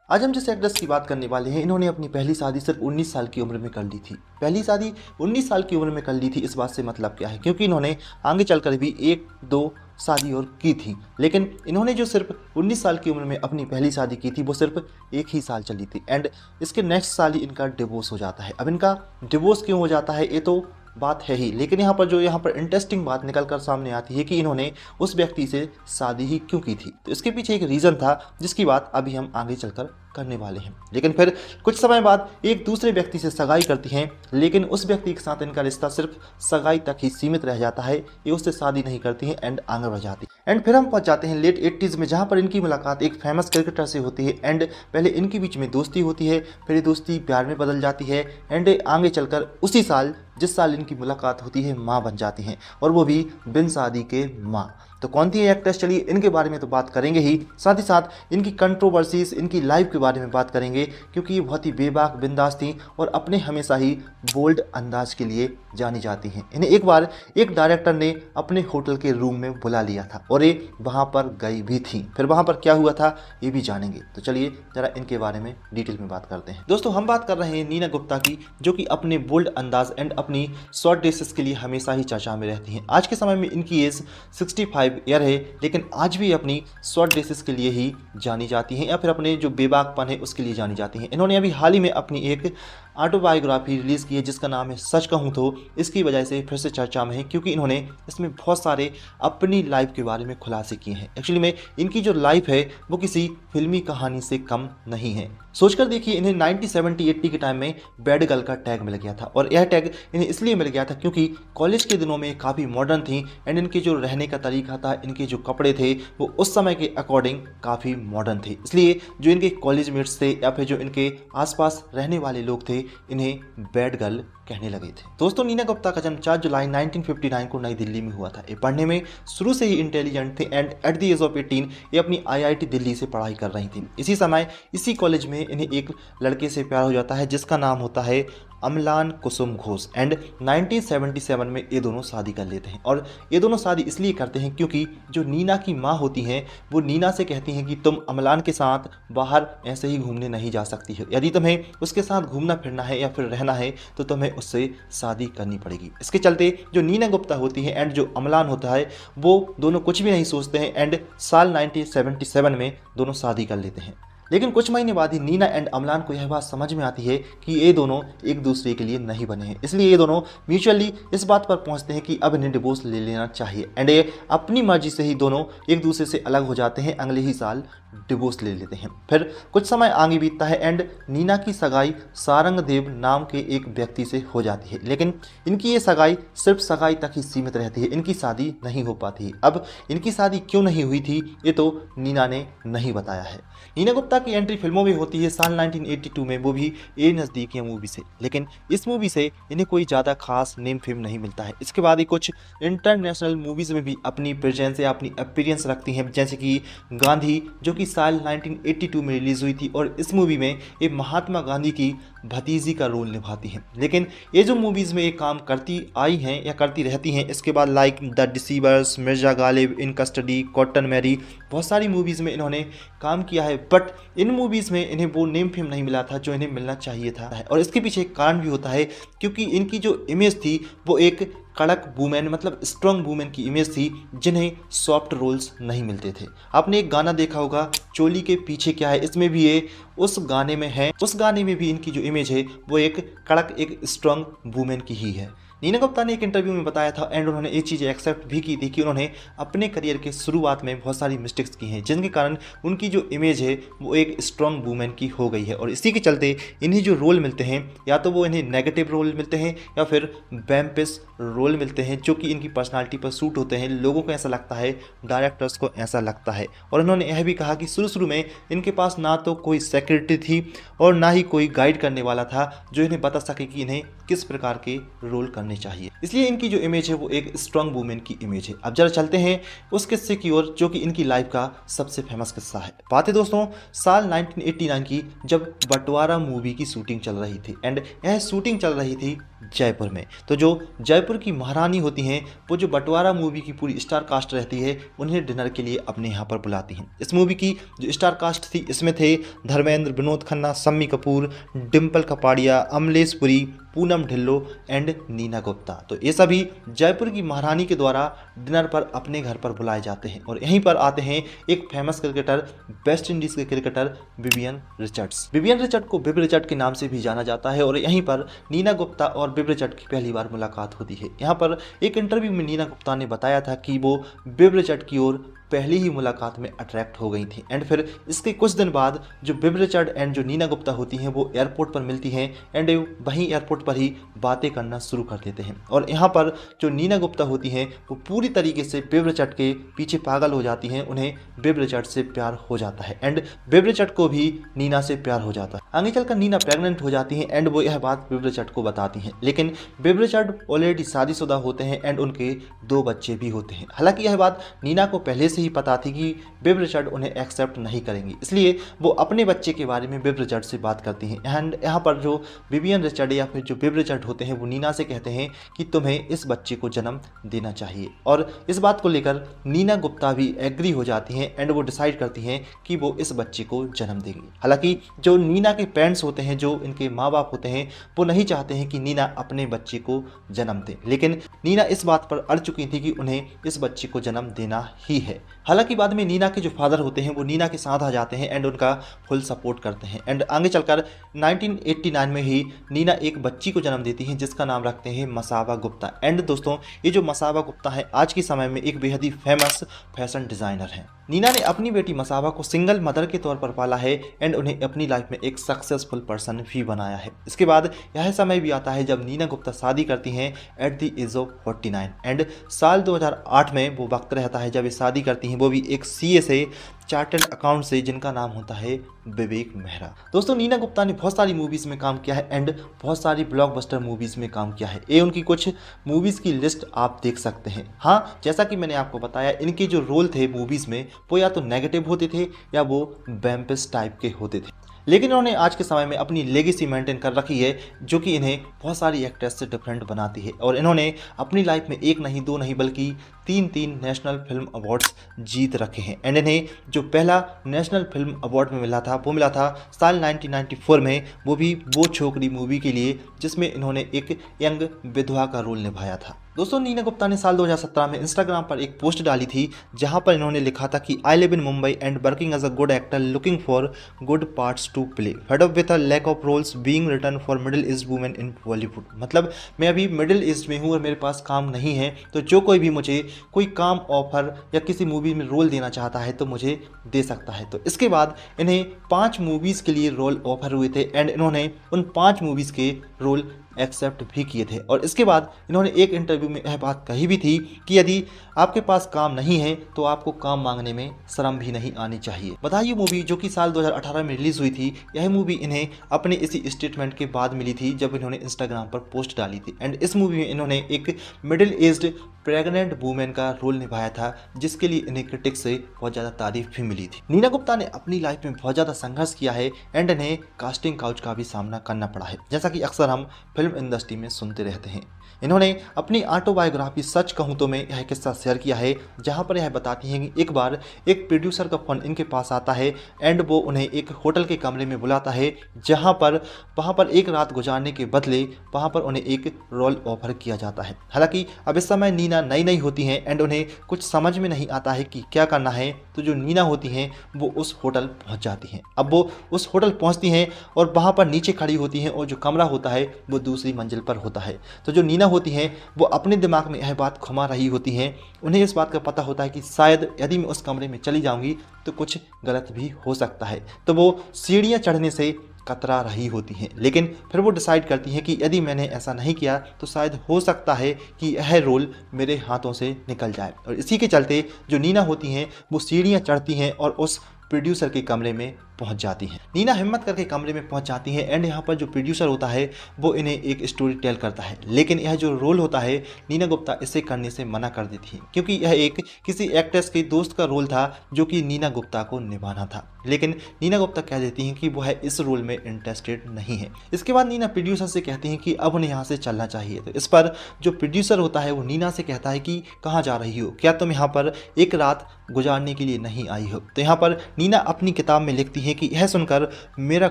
आज हम जिस एक्ट्रेस की बात करने वाले हैं, इन्होंने अपनी पहली शादी सिर्फ 19 साल की उम्र में कर ली थी। पहली शादी 19 साल की उम्र में कर ली थी, इस बात से मतलब क्या है? क्योंकि इन्होंने आगे चलकर भी 1-2 शादी और की थी, लेकिन इन्होंने जो सिर्फ 19 साल की उम्र में अपनी पहली शादी की थी वो सिर्फ 1 ही साल चली थी एंड इसके नेक्स्ट साल ही इनका डिवोर्स हो जाता है। अब इनका डिवोर्स क्यों हो जाता है ये तो बात है ही, लेकिन यहाँ पर इंटरेस्टिंग बात निकल कर सामने आती है कि इन्होंने उस व्यक्ति से शादी ही क्यों की थी। तो इसके पीछे एक रीज़न था जिसकी बात अभी हम आगे चलकर करने वाले हैं। लेकिन फिर कुछ समय बाद एक दूसरे व्यक्ति से सगाई करती हैं, लेकिन उस व्यक्ति के साथ इनका रिश्ता सिर्फ सगाई तक ही सीमित रह जाता है। ये उससे शादी नहीं करती हैं एंड आगे बढ़ जाती है। एंड फिर हम पहुंच जाते हैं लेट 80s में, जहां पर इनकी मुलाकात एक फेमस क्रिकेटर से होती है एंड पहले इनके बीच में दोस्ती होती है, फिर ये दोस्ती प्यार में बदल जाती है एंड आगे चलकर उसी साल जिस साल इनकी मुलाकात होती है माँ बन जाती हैं, और वो भी बिन शादी के माँ। तो कौन थी ये एक्ट्रेस? चलिए इनके बारे में तो बात करेंगे ही, साथ ही साथ इनकी कंट्रोवर्सीज, इनकी लाइफ के बारे में बात करेंगे, क्योंकि ये बहुत ही बेबाक बिंदास थी और अपने हमेशा ही बोल्ड अंदाज के लिए जानी जाती हैं। इन्हें एक बार एक डायरेक्टर ने अपने होटल के रूम में बुला लिया था और ये वहाँ पर गई भी थी। फिर वहाँ पर क्या हुआ था ये भी जानेंगे। तो चलिए ज़रा इनके बारे में डिटेल में बात करते हैं। दोस्तों हम बात कर रहे हैं नीना गुप्ता की, जो कि अपने बोल्ड अंदाज एंड अपनी शॉर्ट ड्रेसेस के लिए हमेशा ही चर्चा में रहती हैं। आज के समय में इनकी एज 65 ईयर है, लेकिन आज भी अपनी शॉर्ट ड्रेसेस के लिए ही जानी जाती हैं या फिर अपने जो बेबाकपन है उसके लिए जानी जाती हैं। इन्होंने अभी हाल ही में अपनी एक ऑटोबायोग्राफी रिलीज़ की है जिसका नाम है सच कहूँ तो। इसकी वजह से फिर से चर्चा में है क्योंकि इन्होंने इसमें बहुत सारे अपनी लाइफ के बारे में खुलासे किए हैं। एक्चुअली में इनकी जो लाइफ है वो किसी फिल्मी कहानी से कम नहीं है। सोचकर देखिए, इन्हें 1970-80 के टाइम में बैड गर्ल का टैग मिल गया था और यह टैग इन्हें इसलिए मिल गया था क्योंकि कॉलेज के दिनों में काफ़ी मॉडर्न थी एंड इनके जो रहने का तरीका था, इनके जो कपड़े थे वो उस समय के अकॉर्डिंग काफ़ी मॉडर्न थे। इसलिए जो इनके कॉलेज मेट्स थे या फिर जो इनके आसपास रहने वाले लोग थे, इन्हें बैड गर्ल कहने लगे थे। दोस्तों नीना गुप्ता का जन्म 4 जुलाई 1959 को नई दिल्ली में हुआ था। ये पढ़ने में शुरू से ही इंटेलिजेंट थे and at the age of 18 ये अपनी IIT दिल्ली से पढ़ाई कर रही थी। इसी समय इसी कॉलेज में इन्हें एक लड़के से प्यार हो जाता है जिसका नाम होता है अमलान कुसुम घोष एंड 1977 में ये दोनों शादी कर लेते हैं। और ये दोनों शादी इसलिए करते हैं क्योंकि जो नीना की माँ होती हैं वो नीना से कहती हैं कि तुम अमलान के साथ बाहर ऐसे ही घूमने नहीं जा सकती हो, यदि तुम्हें उसके साथ घूमना फिरना है या फिर रहना है तो तुम्हें उससे शादी करनी पड़ेगी। इसके चलते जो नीना गुप्ता होती है एंड जो अमलान होता है वो दोनों कुछ भी नहीं सोचते हैं एंड साल 1977 में दोनों शादी कर लेते हैं। लेकिन कुछ महीने बाद ही नीना एंड अमलान को यह बात समझ में आती है कि ये दोनों एक दूसरे के लिए नहीं बने हैं। इसलिए ये दोनों म्यूचुअली इस बात पर पहुंचते हैं कि अब इन्हें डिवोर्स ले लेना चाहिए एंड ये अपनी मर्जी से ही दोनों एक दूसरे से अलग हो जाते हैं। अगले ही साल डिवोर्स ले लेते हैं। फिर कुछ समय आगे बीतता है एंड नीना की सगाई सारंगदेव नाम के एक व्यक्ति से हो जाती है, लेकिन इनकी ये सगाई सिर्फ सगाई तक ही सीमित रहती है, इनकी शादी नहीं हो पाती। अब इनकी शादी क्यों नहीं हुई थी ये तो नीना ने नहीं बताया है। नीना गुप्ता की एंट्री फिल्मों में होती है साल 1982 में, वो भी ए नज़दीकियाँ मूवी से, लेकिन इस मूवी से इन्हें कोई ज़्यादा खास नेम फेम नहीं मिलता है। इसके बाद ये कुछ इंटरनेशनल मूवीज़ में भी अपनी प्रेजेंस या अपनी अपीयरेंस रखती हैं, जैसे कि गांधी जो कि साल 1982 में रिलीज़ हुई थी और इस मूवी में ये महात्मा गांधी की भतीजी का रोल निभाती हैं। लेकिन ये जो मूवीज़ में ये काम करती आई हैं या करती रहती हैं, इसके बाद like the deceivers, Mirza Ghalib, in custody, cotton Mary, बहुत सारी मूवीज़ में इन्होंने काम किया है, बट इन मूवीज़ में इन्हें वो नेम फेम नहीं मिला था जो इन्हें मिलना चाहिए था। और इसके पीछे एक कारण भी होता है क्योंकि इनकी जो इमेज थी वो एक कड़क वुमेन मतलब स्ट्रॉन्ग वुमेन की इमेज थी, जिन्हें सॉफ्ट रोल्स नहीं मिलते थे। आपने एक गाना देखा होगा चोली के पीछे क्या है, इसमें भी ये उस गाने में है। उस गाने में भी इनकी जो इमेज है वो एक कड़क एक स्ट्रॉन्ग वुमेन की ही है। नीना गुप्ता ने एक इंटरव्यू में बताया था एंड उन्होंने एक चीज़ एक्सेप्ट भी की थी कि उन्होंने अपने करियर के शुरुआत में बहुत सारी मिस्टेक्स की हैं, जिनके कारण उनकी जो इमेज है वो एक स्ट्रॉन्ग वुमेन की हो गई है। और इसी के चलते इन्हें जो रोल मिलते हैं या तो वो इन्हें नेगेटिव रोल मिलते हैं या फिर वैम्पिस रोल मिलते हैं जो कि इनकी पर्सनालिटी पर सूट होते हैं। लोगों को ऐसा लगता है, डायरेक्टर्स को ऐसा लगता है। और उन्होंने यह भी कहा कि शुरू में इनके पास ना तो कोई सेक्रेटरी थी और ना ही कोई गाइड करने वाला था जो इन्हें बता सके कि इन्हें किस प्रकार के रोल करने चाहिए। इसलिए इनकी जो इमेज है वो एक स्ट्रॉन्ग वुमेन की इमेज है। अब जरा चलते हैं उस किस्से की ओर जो कि इनकी लाइफ का सबसे फेमस किस्सा है। बात है दोस्तों साल 1989 की, जब बंटवारा मूवी की शूटिंग चल रही थी एंड यह शूटिंग चल रही थी जयपुर में। तो जो जयपुर की महारानी होती हैं वो जो बंटवारा मूवी की पूरी स्टार कास्ट रहती है उन्हें डिनर के लिए अपने यहाँ पर बुलाती हैं। इस मूवी की जो स्टार कास्ट थी इसमें थे धर्मेंद्र, विनोद खन्ना, शम्मी कपूर, डिम्पल कपाड़िया, अमलेश पुरी, पूनम ढिल्लो एंड नीना गुप्ता। तो ये सभी जयपुर की महारानी के द्वारा डिनर पर अपने घर पर बुलाए जाते हैं। और यहीं पर आते हैं एक फेमस क्रिकेटर, वेस्ट इंडीज के cricketer Vivian Richards. Vivian Richard को बिब रिचर्ड के नाम से भी जाना जाता है। और यहीं पर नीना गुप्ता और बिब रिचर्ड की पहली बार मुलाकात होती है। यहाँ पर एक इंटरव्यू में नीना गुप्ता ने बताया था कि वो बिब रिचर्ड की ओर पहली ही मुलाकात में अट्रैक्ट हो गई थी। एंड फिर इसके कुछ दिन बाद जो बिब रिचर्ड एंड जो नीना गुप्ता होती हैं वो एयरपोर्ट पर मिलती हैं एंड वहीं एयरपोर्ट पर ही बातें करना शुरू कर देते हैं। और यहाँ पर जो नीना गुप्ता होती हैं वो पूरी तरीके से बिब रिचर्ड के पीछे पागल हो जाती हैं। उन्हें बिब रिचर्ड से प्यार हो जाता है एंड बिब रिचर्ड को भी नीना से प्यार हो जाता है। आगे चलकर नीना प्रेग्नेंट हो जाती हैं एंड वो यह बात बिब रिचर्ड को बताती हैं। लेकिन बिब रिचर्ड ऑलरेडी शादीशुदा होते हैं एंड उनके 2 बच्चे भी होते हैं। हालांकि यह बात नीना को पहले से ही पता थी कि बिब रिचर्ड उन्हें एक्सेप्ट नहीं करेंगी, इसलिए वो अपने बच्चे के बारे में बिब रिचर्ड से बात करती हैं। एंड यहाँ पर जो विवियन रिचर्ड या फिर जो बिब रिचर्ड होते हैं वो नीना से कहते हैं कि तुम्हें इस बच्चे को जन्म देना चाहिए। और इस बात को लेकर नीना गुप्ता भी एग्री हो जाती हैं एंड वो डिसाइड करती हैं कि वो इस बच्चे को जन्म देंगी। हालांकि जो नीना के पेरेंट्स होते हैं, जो इनके माँ बाप होते हैं, वो नहीं चाहते हैं कि नीना अपने बच्चे को जन्म दे। लेकिन नीना इस बात पर अड़ चुकी थी कि उन्हें इस बच्चे को जन्म देना ही है। हालांकि बाद में नीना के जो फादर होते हैं वो नीना के साथ आ जाते हैं एंड उनका फुल सपोर्ट करते हैं। एंड आगे चलकर 1989 में ही नीना एक बच्ची को जन्म देती हैं जिसका नाम रखते हैं मसाबा गुप्ता। एंड दोस्तों ये जो मसाबा गुप्ता है आज के समय में एक बेहद ही फेमस फैशन डिज़ाइनर हैं। नीना ने अपनी बेटी मसाबा को सिंगल मदर के तौर पर पाला है एंड उन्हें अपनी लाइफ में एक सक्सेसफुल पर्सन भी बनाया है। इसके बाद यह समय भी आता है जब नीना गुप्ता शादी करती हैं at the age of 49 and साल 2008 में वो वक्त रहता है जब ये शादी करती हैं, वो भी एक सीए से, चार्टर्ड अकाउंट से, जिनका नाम होता है विवेक मेहरा। दोस्तों नीना गुप्ता ने बहुत सारी मूवीज़ में काम किया है एंड बहुत सारी ब्लॉकबस्टर मूवीज़ में काम किया है। ये उनकी कुछ मूवीज़ की लिस्ट आप देख सकते हैं। हाँ, जैसा कि मैंने आपको बताया इनके जो रोल थे मूवीज़ में वो या तो नेगेटिव होते थे या वो वैम्पिस टाइप के होते थे। लेकिन इन्होंने आज के समय में अपनी लेगेसी मेंटेन कर रखी है जो कि इन्हें बहुत सारी एक्ट्रेस से डिफरेंट बनाती है। और इन्होंने अपनी लाइफ में 1 नहीं 2 नहीं बल्कि 3 नेशनल फिल्म अवार्ड्स जीत रखे हैं। एंड इन्हें जो पहला नेशनल फिल्म अवार्ड में मिला था वो मिला था साल 1994 में, वो भी वो छोकरी मूवी के लिए जिसमें इन्होंने एक यंग विधवा का रोल निभाया था। दोस्तों नीना गुप्ता ने साल 2017 में इंस्टाग्राम पर एक पोस्ट डाली थी जहां पर इन्होंने लिखा था कि I live in Mumbai and working as a good actor looking for good parts to play, fed up with a lack of roles being written for middle aged women in Bollywood. मतलब मैं अभी मिडिल एज में हूँ और मेरे पास काम नहीं है, तो जो कोई भी मुझे कोई काम ऑफर या किसी मूवी में रोल देना चाहता है तो मुझे दे सकता है। तो इसके बाद इन्हें 5 मूवीज़ के लिए रोल ऑफर हुए थे एंड इन्होंने उन 5 मूवीज़ के रोल एक्सेप्ट भी किए थे। और इसके बाद इन्होंने एक इंटरव्यू में यह बात कही भी थी कि यदि आपके पास काम नहीं है तो आपको काम मांगने में शर्म भी नहीं आनी चाहिए। बताइए मूवी जो कि साल 2018 में रिलीज हुई थी, यह मूवी इन्हें अपने इसी स्टेटमेंट के बाद मिली थी जब इन्होंने इंस्टाग्राम पर पोस्ट डाली थी। एंड इस मूवी में इन्होंने एक मिडिल एज्ड प्रेग्नेंट वूमेन का रोल निभाया था जिसके लिए इन्हें क्रिटिक्स से बहुत ज़्यादा तारीफ भी मिली थी। नीना गुप्ता ने अपनी लाइफ में बहुत ज़्यादा संघर्ष किया है एंड इन्हें कास्टिंग काउच का भी सामना करना पड़ा है, जैसा कि अक्सर हम फिल्म इंडस्ट्री में सुनते रहते हैं। इन्होंने अपनी ऑटोबायोग्राफी सच कहूँ तो में यह किस्सा शेयर किया है जहाँ पर यह बताती हैं कि एक बार एक प्रोड्यूसर का फ़ोन इनके पास आता है एंड वो उन्हें एक होटल के कमरे में बुलाता है जहाँ पर वहाँ पर एक रात गुजारने के बदले वहाँ पर उन्हें एक रोल ऑफर किया जाता है। हालांकि अब इस समय नीना नई नई होती हैं एंड उन्हें कुछ समझ में नहीं आता है कि क्या करना है, तो जो नीना होती हैं वो उस होटल पहुँच जाती हैं। अब वो उस होटल पहुँचती हैं और वहाँ पर नीचे खड़ी होती हैं और जो कमरा होता है वो दूसरी मंजिल पर होता है। तो जो नीना होती हैं वो अपने दिमाग में यह बात घुमा रही होती हैं। उन्हें इस बात का पता होता है कि शायद यदि मैं उस कमरे में चली जाऊंगी तो कुछ गलत भी हो सकता है, तो वो सीढ़ियाँ चढ़ने से कतरा रही होती हैं। लेकिन फिर वो डिसाइड करती हैं कि यदि मैंने ऐसा नहीं किया तो शायद हो सकता है कि यह रोल मेरे हाथों से निकल जाए। और इसी के चलते जो नीना होती हैं वो सीढ़ियाँ चढ़ती हैं और उस प्रोड्यूसर के कमरे में पहुंच जाती हैं। नीना हिम्मत करके कमरे में पहुंच जाती हैं एंड यहाँ पर जो प्रोड्यूसर होता है वो इन्हें एक स्टोरी टेल करता है, लेकिन यह जो रोल होता है नीना गुप्ता इसे करने से मना कर देती है क्योंकि यह एक किसी एक्ट्रेस के दोस्त का रोल था जो कि नीना गुप्ता को निभाना था। लेकिन नीना गुप्ता कह देती हैं कि वह इस रोल में इंटरेस्टेड नहीं है। इसके बाद नीना प्रोड्यूसर से कहती हैं कि अब उन्हें यहाँ से चलना चाहिए। तो इस पर जो प्रोड्यूसर होता है वो नीना से कहता है कि कहाँ जा रही हो, क्या तुम यहाँ पर एक रात गुजारने के लिए नहीं आई हो। तो यहाँ पर नीना अपनी किताब में लिखती है कि यह सुनकर मेरा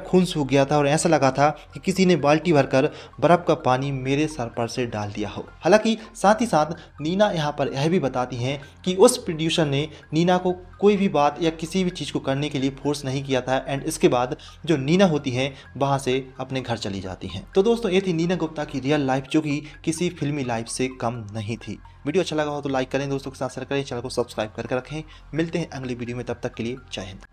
खून सूख गया था और ऐसा लगा था कि किसी ने बाल्टी भरकर बर्फ का पानी मेरे सर पर से डाल दिया हो। हालांकि साथ ही साथ नीना यहाँ पर यह भी बताती हैं कि उस प्रोड्यूसर ने नीना को कोई भी बात या किसी भी चीज़ को करने के लिए फोर्स नहीं किया था एंड इसके बाद जो नीना होती हैं वहाँ से अपने घर चली जाती हैं। तो दोस्तों ये थी नीना गुप्ता की रियल लाइफ जो कि किसी फिल्मी लाइफ से कम नहीं थी। वीडियो अच्छा लगा हो तो लाइक करें, दोस्तों के साथ शेयर करें, चैनल को सब्सक्राइब करके रखें। मिलते हैं अगली वीडियो में, तब तक के लिए जय हिंद।